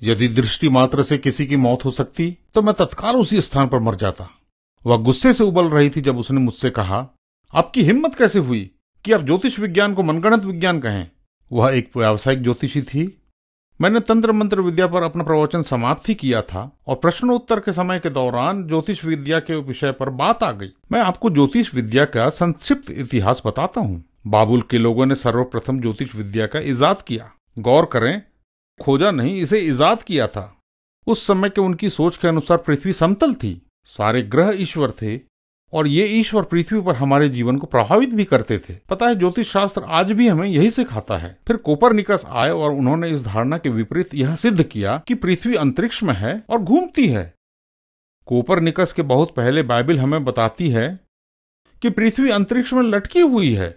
यदि दृष्टि मात्र से किसी की मौत हो सकती तो मैं तत्काल उसी स्थान पर मर जाता। वह गुस्से से उबल रही थी जब उसने मुझसे कहा, आपकी हिम्मत कैसे हुई कि आप ज्योतिष विज्ञान को मनगढ़ंत विज्ञान कहें? वह एक व्यावसायिक ज्योतिषी थी। मैंने तंत्र मंत्र विद्या पर अपना प्रवचन समाप्त ही किया था और प्रश्नोत्तर के समय के दौरान ज्योतिष विद्या के विषय पर बात आ गई। मैं आपको ज्योतिष विद्या का संक्षिप्त इतिहास बताता हूँ। बाबुल के लोगों ने सर्वप्रथम ज्योतिष विद्या का इजाद किया। गौर करें, खोजा नहीं, इसे इजाद किया था। उस समय के उनकी सोच के अनुसार पृथ्वी समतल थी, सारे ग्रह ईश्वर थे और ये ईश्वर पृथ्वी पर हमारे जीवन को प्रभावित भी करते थे। पता है, ज्योतिष शास्त्र आज भी हमें यही सिखाता है। फिर कोपरनिकस आए और उन्होंने इस धारणा के विपरीत यह सिद्ध किया कि पृथ्वी अंतरिक्ष में है और घूमती है। कोपरनिकस के बहुत पहले बाइबिल हमें बताती है कि पृथ्वी अंतरिक्ष में लटकी हुई है।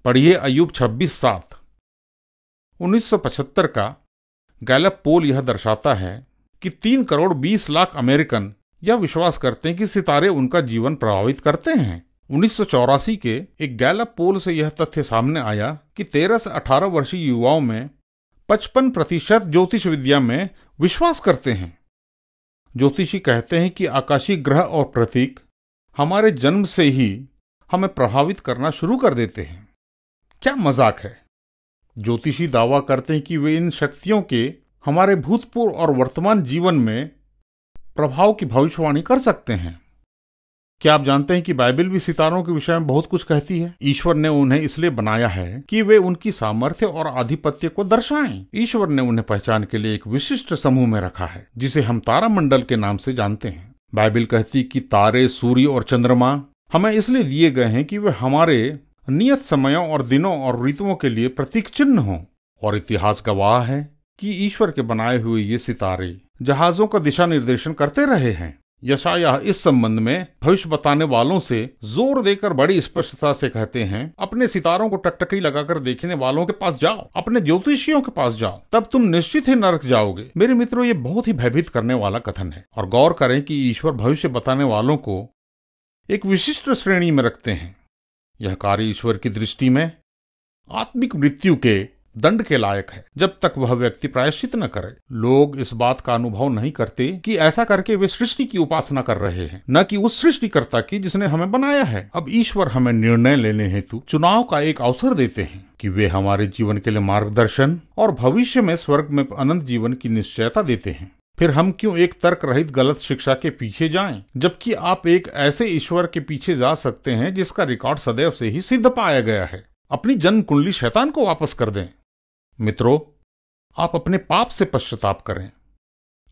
पढ़िए अय्यूब 26:7। 1975 का गैलप पोल यह दर्शाता है कि 3 करोड़ 20 लाख अमेरिकन यह विश्वास करते हैं कि सितारे उनका जीवन प्रभावित करते हैं। 1984 के एक गैलप पोल से यह तथ्य सामने आया कि 13 से 18 वर्षीय युवाओं में 55% ज्योतिष विद्या में विश्वास करते हैं। ज्योतिषी कहते हैं कि आकाशीय ग्रह और प्रतीक हमारे जन्म से ही हमें प्रभावित करना शुरू कर देते हैं। क्या मजाक है। ज्योतिषी दावा करते हैं कि वे इन शक्तियों के हमारे भूतपूर्व और वर्तमान जीवन में प्रभाव की भविष्यवाणी कर सकते हैं। क्या आप जानते हैं कि बाइबिल भी सितारों के विषय में बहुत कुछ कहती है? ईश्वर ने उन्हें इसलिए बनाया है कि वे उनकी सामर्थ्य और आधिपत्य को दर्शाएं। ईश्वर ने उन्हें पहचान के लिए एक विशिष्ट समूह में रखा है जिसे हम तारामंडल के नाम से जानते हैं। बाइबिल कहती कि तारे, सूर्य और चंद्रमा हमें इसलिए दिए गए हैं कि वे हमारे नियत समयों और दिनों और ऋतुओं के लिए प्रतीक चिन्ह हों। और इतिहास गवाह है कि ईश्वर के बनाए हुए ये सितारे जहाजों का दिशा निर्देशन करते रहे हैं। यशायाह इस संबंध में भविष्य बताने वालों से जोर देकर बड़ी स्पष्टता से कहते हैं, अपने सितारों को टकटकी लगाकर देखने वालों के पास जाओ, अपने ज्योतिषियों के पास जाओ, तब तुम निश्चित ही नरक जाओगे। मेरे मित्रों, ये बहुत ही भयभीत करने वाला कथन है। और गौर करें कि ईश्वर भविष्य बताने वालों को एक विशिष्ट श्रेणी में रखते हैं। यह कार्य ईश्वर की दृष्टि में आत्मिक मृत्यु के दंड के लायक है जब तक वह व्यक्ति प्रायश्चित न करे। लोग इस बात का अनुभव नहीं करते कि ऐसा करके वे सृष्टि की उपासना कर रहे हैं, न कि उस सृष्टिकर्ता की जिसने हमें बनाया है। अब ईश्वर हमें निर्णय लेने हेतु चुनाव का एक अवसर देते हैं कि वे हमारे जीवन के लिए मार्गदर्शन और भविष्य में स्वर्ग में अनंत जीवन की निश्चयता देते हैं। फिर हम क्यों एक तर्क रहित गलत शिक्षा के पीछे जाएं, जबकि आप एक ऐसे ईश्वर के पीछे जा सकते हैं जिसका रिकॉर्ड सदैव से ही सिद्ध पाया गया है। अपनी जन्म कुंडली शैतान को वापस कर दें। मित्रों, आप अपने पाप से पश्चाताप करें,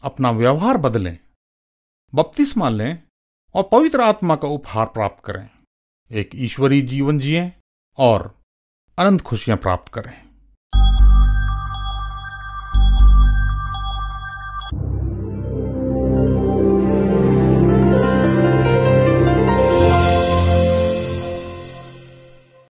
अपना व्यवहार बदलें, बपतिस्मा लें और पवित्र आत्मा का उपहार प्राप्त करें। एक ईश्वरीय जीवन जिएं और अनंत खुशियां प्राप्त करें।